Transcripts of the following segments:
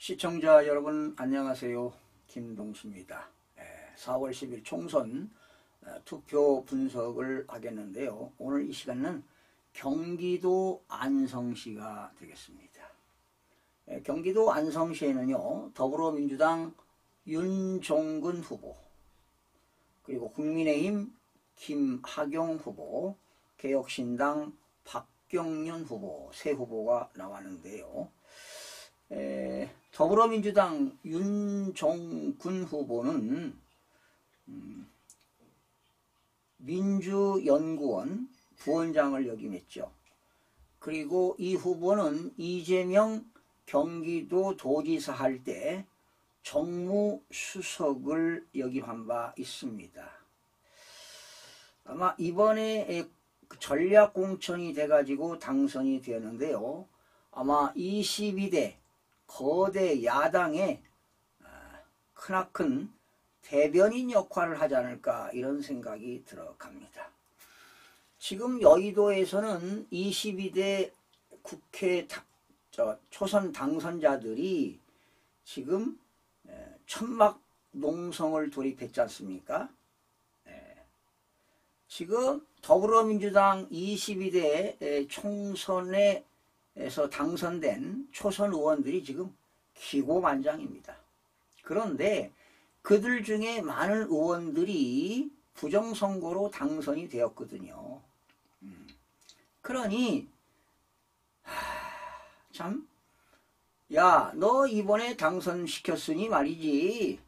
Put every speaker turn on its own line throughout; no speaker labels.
시청자 여러분 안녕하세요. 김동수입니다. 4월 10일 총선 투표 분석을 하겠는데요. 오늘 이 시간은 경기도 안성시가 되겠습니다. 경기도 안성시에는요, 더불어민주당 윤종근 후보, 그리고 국민의힘 김학용 후보, 개혁신당 박경륜 후보 세 후보가 나왔는데요. 더불어민주당 윤종근 후보는 민주연구원 부원장을 역임했죠. 그리고 이 후보는 이재명 경기도 도지사 할 때 정무수석을 역임한 바 있습니다. 아마 이번에 전략공천이 돼가지고 당선이 되었는데요. 아마 22대 거대 야당의 크나큰 대변인 역할을 하지 않을까 이런 생각이 들어갑니다. 지금 여의도에서는 22대 국회 초선 당선자들이 지금 천막 농성을 돌입했지 않습니까? 지금 더불어민주당 22대 총선에서 당선된 초선 의원들이 지금 기고만장입니다. 그런데 그들 중에 많은 의원들이 부정선거로 당선이 되었거든요. 그러니 참, 야, 너 이번에 당선시켰으니 말이지,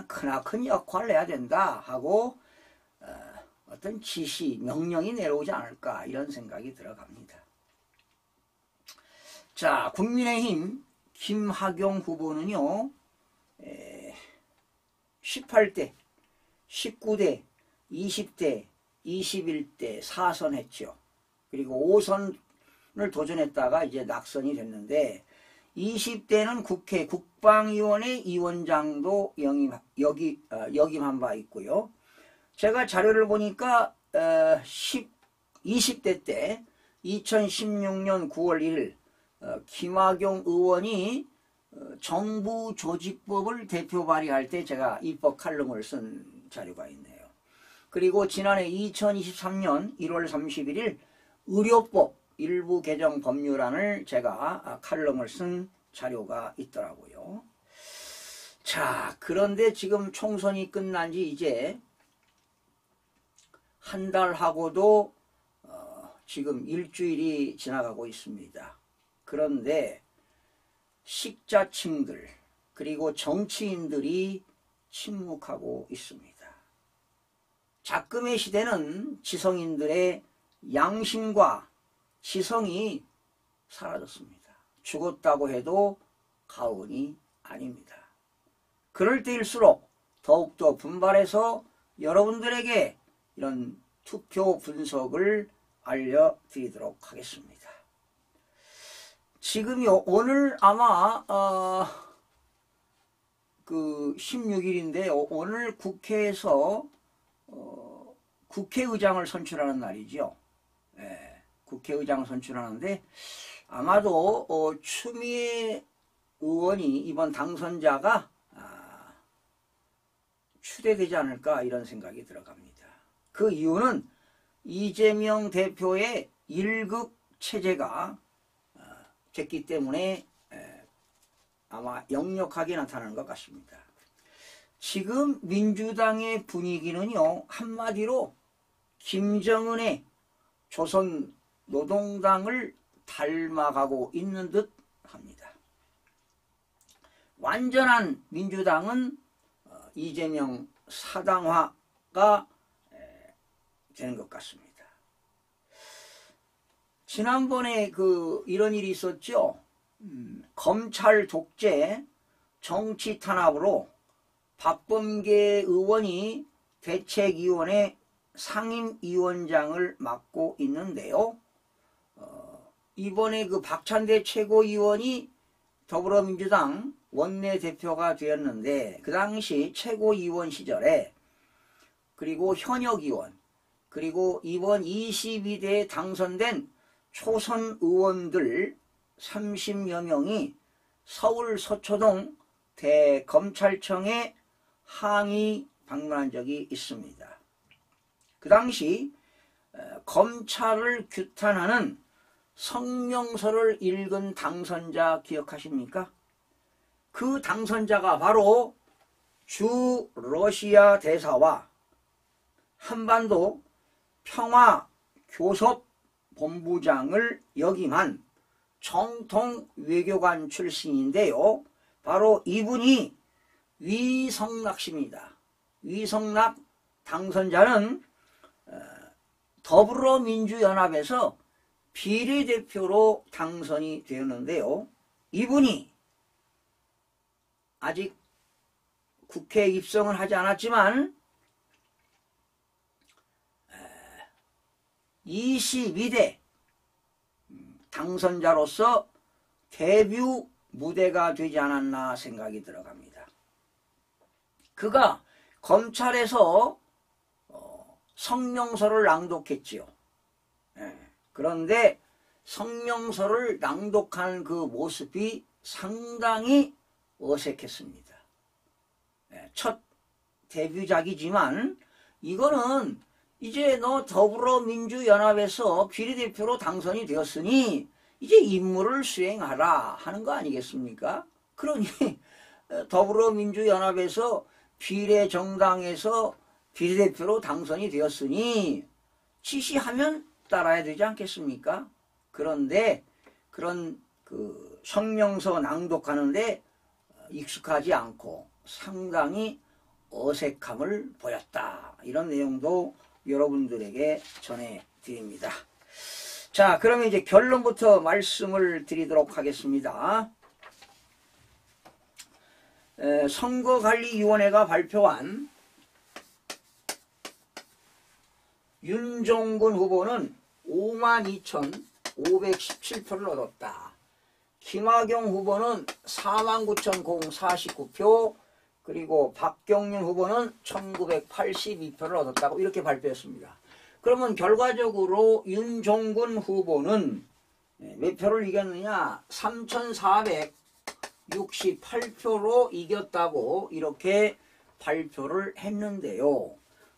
크나큰 역할을 해야 된다 하고 어떤 지시, 명령이 내려오지 않을까 이런 생각이 들어갑니다. 자, 국민의힘 김학용 후보는요, 18대, 19대, 20대, 21대 4선했죠. 그리고 5선을 도전했다가 이제 낙선이 됐는데 20대는 국회 국방위원회 위원장도 역임한 바 있고요. 제가 자료를 보니까 20대 때 2016년 9월 1일 김학용 의원이 정부조직법을 대표 발의할 때 제가 입법 칼럼을 쓴 자료가 있네요. 그리고 지난해 2023년 1월 31일 의료법 일부 개정 법률안을 제가 칼럼을 쓴 자료가 있더라고요. 자, 그런데 지금 총선이 끝난 지 이제 한 달하고도 지금 일주일이 지나가고 있습니다. 그런데 식자층들 그리고 정치인들이 침묵하고 있습니다. 작금의 시대는 지성인들의 양심과 지성이 사라졌습니다. 죽었다고 해도 가언이 아닙니다. 그럴 때일수록 더욱더 분발해서 여러분들에게 이런 투표 분석을 알려드리도록 하겠습니다. 지금요, 오늘 아마 그 16일인데 오늘 국회에서 국회의장을 선출하는 날이죠. 국회의장 선출하는데 아마도 추미애 의원이 이번 당선자가 추대되지 않을까 이런 생각이 들어갑니다. 그 이유는 이재명 대표의 1급 체제가 됐기 때문에 아마 역력하게 나타나는 것 같습니다. 지금 민주당의 분위기는요, 한마디로 김정은의 조선노동당을 닮아가고 있는 듯 합니다. 완전한 민주당은 이재명 사당화가 되는 것 같습니다. 지난번에 이런 일이 있었죠. 검찰 독재 정치 탄압으로 박범계 의원이 대책위원회 상임위원장을 맡고 있는데요. 이번에 박찬대 최고위원이 더불어민주당 원내대표가 되었는데 그 당시 최고위원 시절에 그리고 현역위원 그리고 이번 22대에 당선된 초선 의원들 30여 명이 서울 서초동 대검찰청에 항의 방문한 적이 있습니다. 그 당시 검찰을 규탄하는 성명서를 읽은 당선자 기억하십니까? 그 당선자가 바로 주 러시아 대사와 한반도 평화교섭본부장을 역임한 정통 외교관 출신인데요. 바로 이분이 위성락 씨입니다. 위성락 당선자는 더불어민주연합에서 비례대표로 당선이 되었는데요. 이분이 아직 국회에 입성을 하지 않았지만 22대 당선자로서 데뷔 무대가 되지 않았나 생각이 들어갑니다. 그가 검찰에서 성명서를 낭독했지요. 그런데 성명서를 낭독한 그 모습이 상당히 어색했습니다. 첫 데뷔작이지만 이거는 이제 너 더불어민주연합에서 비례대표로 당선이 되었으니 이제 임무를 수행하라 하는 거 아니겠습니까? 그러니 더불어민주연합에서 비례정당에서 비례대표로 당선이 되었으니 지시하면 따라야 되지 않겠습니까? 그런데 그런 그 성명서 낭독하는데 익숙하지 않고 상당히 어색함을 보였다. 이런 내용도 여러분들에게 전해드립니다. 자, 그러면 이제 결론부터 말씀을 드리도록 하겠습니다. 선거관리위원회가 발표한 윤종근 후보는 52,517표를 얻었다. 김학용 후보는 49,049표, 그리고 박경륜 후보는 1,982표를 얻었다고 이렇게 발표했습니다. 그러면 결과적으로 윤종근 후보는 몇 표를 이겼느냐? 3,468표로 이겼다고 이렇게 발표를 했는데요.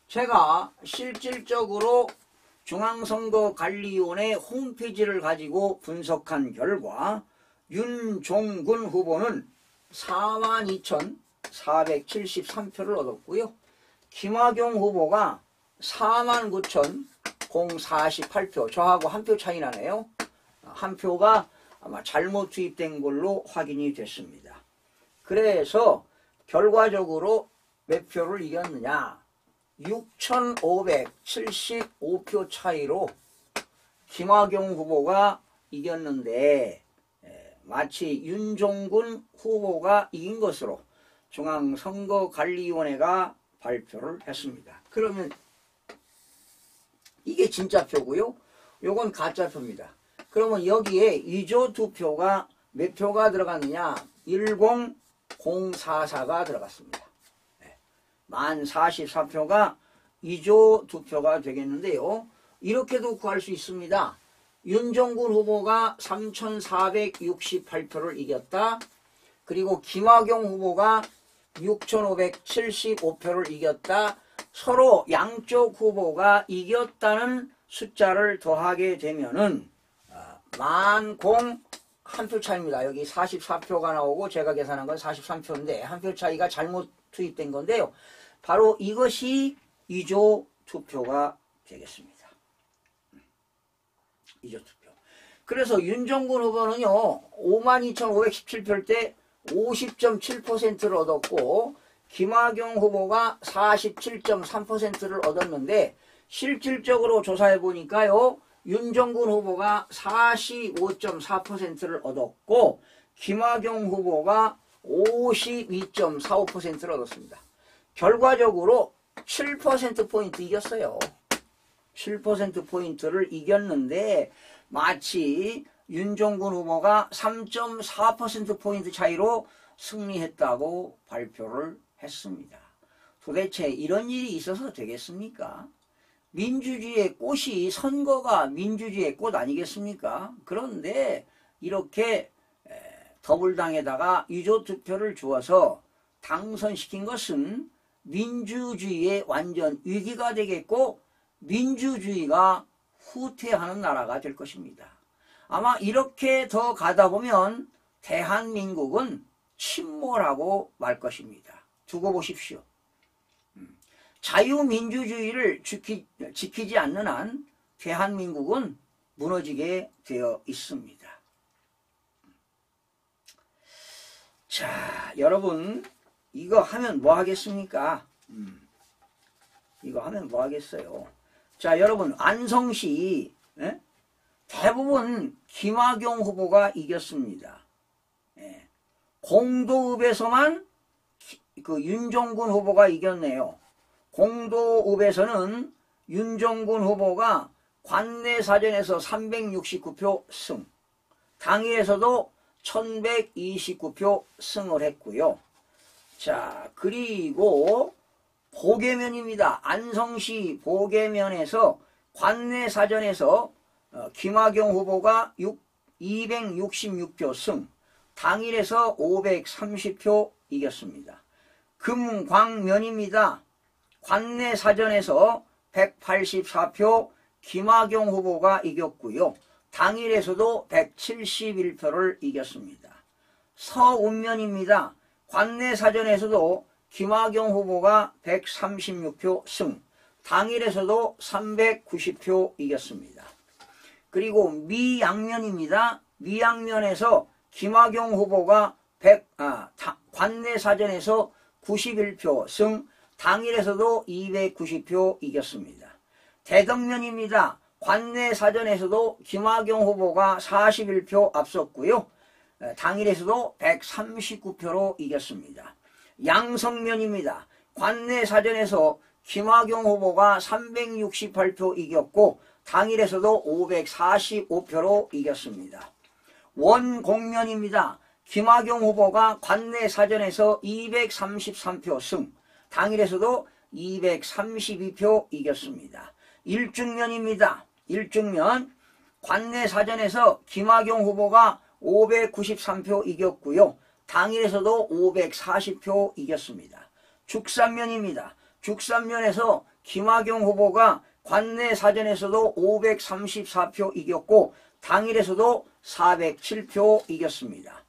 제가 실질적으로 중앙선거관리위원회 홈페이지를 가지고 분석한 결과 윤종근 후보는 42,473표를 얻었고요. 김학용 후보가 49,048표, 저하고 한 표 차이 나네요. 한 표가 아마 잘못 투입된 걸로 확인이 됐습니다. 그래서 결과적으로 몇 표를 이겼느냐? 6,575표 차이로 김학용 후보가 이겼는데 마치 윤종근 후보가 이긴 것으로 중앙선거관리위원회가 발표를 했습니다. 그러면 이게 진짜 표고요. 요건 가짜 표입니다. 그러면 여기에 위조 투표가 몇 표가 들어갔느냐? 10044가 들어갔습니다. 만 44표가 위조 투표가 되겠는데요. 이렇게도 구할 수 있습니다. 윤종근 후보가 3,468표를 이겼다. 그리고 김학용 후보가 6,575표를 이겼다. 서로 양쪽 후보가 이겼다는 숫자를 더하게 되면은 만공 한 표 차이입니다. 여기 44표가 나오고 제가 계산한 건 43표인데 한 표 차이가 잘못 투입된 건데요. 바로 이것이 위조 투표가 되겠습니다. 위조 투표. 그래서 윤종근 후보는요. 52,517표일 때 50.7%를 얻었고 김학용 후보가 47.3%를 얻었는데 실질적으로 조사해 보니까요. 윤종근 후보가 45.4%를 얻었고 김학용 후보가 52.45%를 얻었습니다. 결과적으로 7%포인트 이겼어요. 7%포인트를 이겼는데 마치 윤종근 후보가 3.4%포인트 차이로 승리했다고 발표를 했습니다. 도대체 이런 일이 있어서 되겠습니까? 민주주의의 꽃이 선거가 민주주의의 꽃 아니겠습니까? 그런데 이렇게 더불당에다가 위조투표를 주어서 당선시킨 것은 민주주의의 완전 위기가 되겠고 민주주의가 후퇴하는 나라가 될 것입니다. 아마 이렇게 더 가다 보면 대한민국은 침몰하고 말 것입니다. 두고 보십시오. 자유민주주의를 지키지 않는 한 대한민국은 무너지게 되어 있습니다. 자, 여러분 이거 하면 뭐 하겠습니까? 이거 하면 뭐 하겠어요? 자, 여러분 안성시 대부분 김학용 후보가 이겼습니다. 공도읍에서만 윤종군 후보가 이겼네요. 공도읍에서는 윤종군 후보가 관내사전에서 369표 승, 당일에서도 1129표 승을 했고요. 자, 그리고 보계면입니다. 안성시 보계면에서 관내사전에서 김학용 후보가 266표 승, 당일에서 530표 이겼습니다. 금광면입니다. 관내사전에서 184표 김학용 후보가 이겼고요. 당일에서도 171표를 이겼습니다. 서운면입니다. 관내사전에서도 김학용 후보가 136표 승, 당일에서도 390표 이겼습니다. 그리고 미양면입니다. 미양면에서 김학용 후보가 관내사전에서 91표 승, 당일에서도 290표 이겼습니다. 대덕면입니다. 관내사전에서도 김학용 후보가 41표 앞섰고요. 당일에서도 139표로 이겼습니다. 양성면입니다. 관내사전에서 김학용 후보가 368표 이겼고 당일에서도 545표로 이겼습니다. 원곡면입니다. 김학용 후보가 관내사전에서 233표 승, 당일에서도 232표 이겼습니다. 일중면입니다. 일중면 관내사전에서 김학용 후보가 593표 이겼고요. 당일에서도 540표 이겼습니다. 죽산면입니다. 죽산면에서 김학용 후보가 관내사전에서도 534표 이겼고 당일에서도 407표 이겼습니다.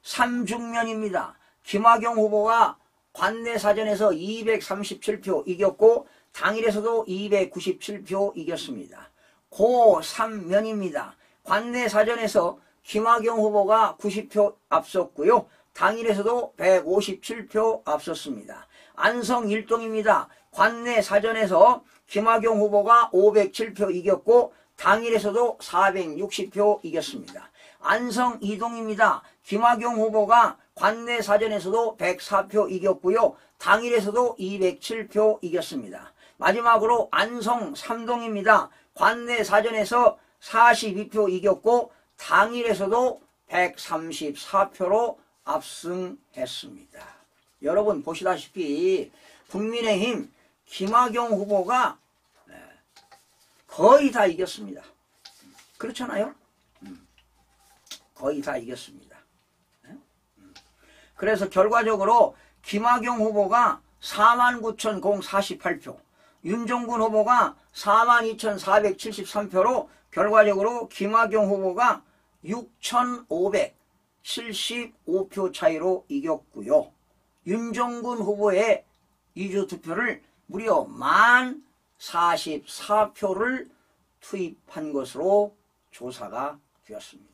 삼중면입니다. 김학용 후보가 관내사전에서 237표 이겼고 당일에서도 297표 이겼습니다. 고3면입니다. 관내사전에서 김학용 후보가 90표 앞섰고요. 당일에서도 157표 앞섰습니다. 안성일동입니다. 관내사전에서 김학용 후보가 507표 이겼고 당일에서도 460표 이겼습니다. 안성이동입니다. 김학용 후보가 관내사전에서도 104표 이겼고요. 당일에서도 207표 이겼습니다. 마지막으로 안성 삼동입니다. 관내사전에서 42표 이겼고 당일에서도 134표로 압승했습니다. 여러분 보시다시피 국민의힘 김학용 후보가 거의 다 이겼습니다. 그렇잖아요? 거의 다 이겼습니다. 그래서 결과적으로 김학용 후보가 49,048표, 윤종군 후보가 42,473표로 결과적으로 김학용 후보가 6,575표 차이로 이겼고요. 윤종군 후보의 위조투표를 무려 10,044표를 투입한 것으로 조사가 되었습니다.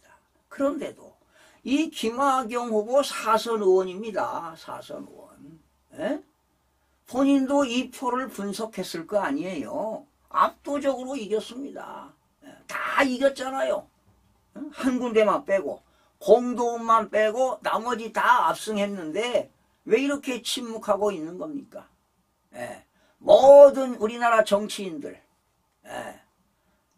그런데도 이 김학용 후보 사선 의원입니다. 사선 의원. 본인도 이 표를 분석했을 거 아니에요. 압도적으로 이겼습니다. 다 이겼잖아요. 한 군데만 빼고 공도읍만 빼고 나머지 다 압승했는데 왜 이렇게 침묵하고 있는 겁니까? 모든 우리나라 정치인들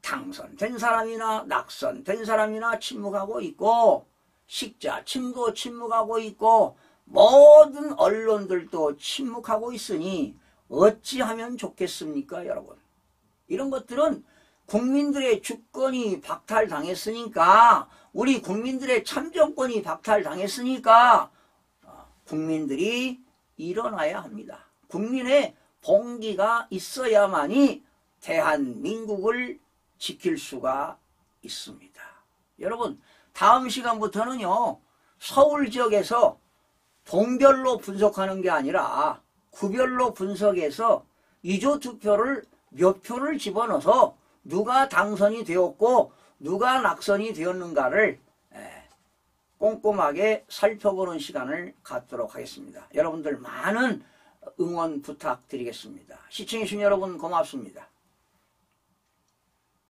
당선된 사람이나 낙선된 사람이나 침묵하고 있고 식자침도 침묵하고 있고 모든 언론들도 침묵하고 있으니 어찌하면 좋겠습니까, 여러분? 이런 것들은 국민들의 주권이 박탈당했으니까 우리 국민들의 참정권이 박탈당했으니까 국민들이 일어나야 합니다. 국민의 봉기가 있어야만이 대한민국을 지킬 수가 있습니다. 여러분, 다음 시간부터는요, 서울 지역에서 동별로 분석하는 게 아니라 구별로 분석해서 이조 투표를 몇 표를 집어넣어서 누가 당선이 되었고 누가 낙선이 되었는가를 꼼꼼하게 살펴보는 시간을 갖도록 하겠습니다. 여러분들 많은 응원 부탁드리겠습니다. 시청해주신 여러분 고맙습니다.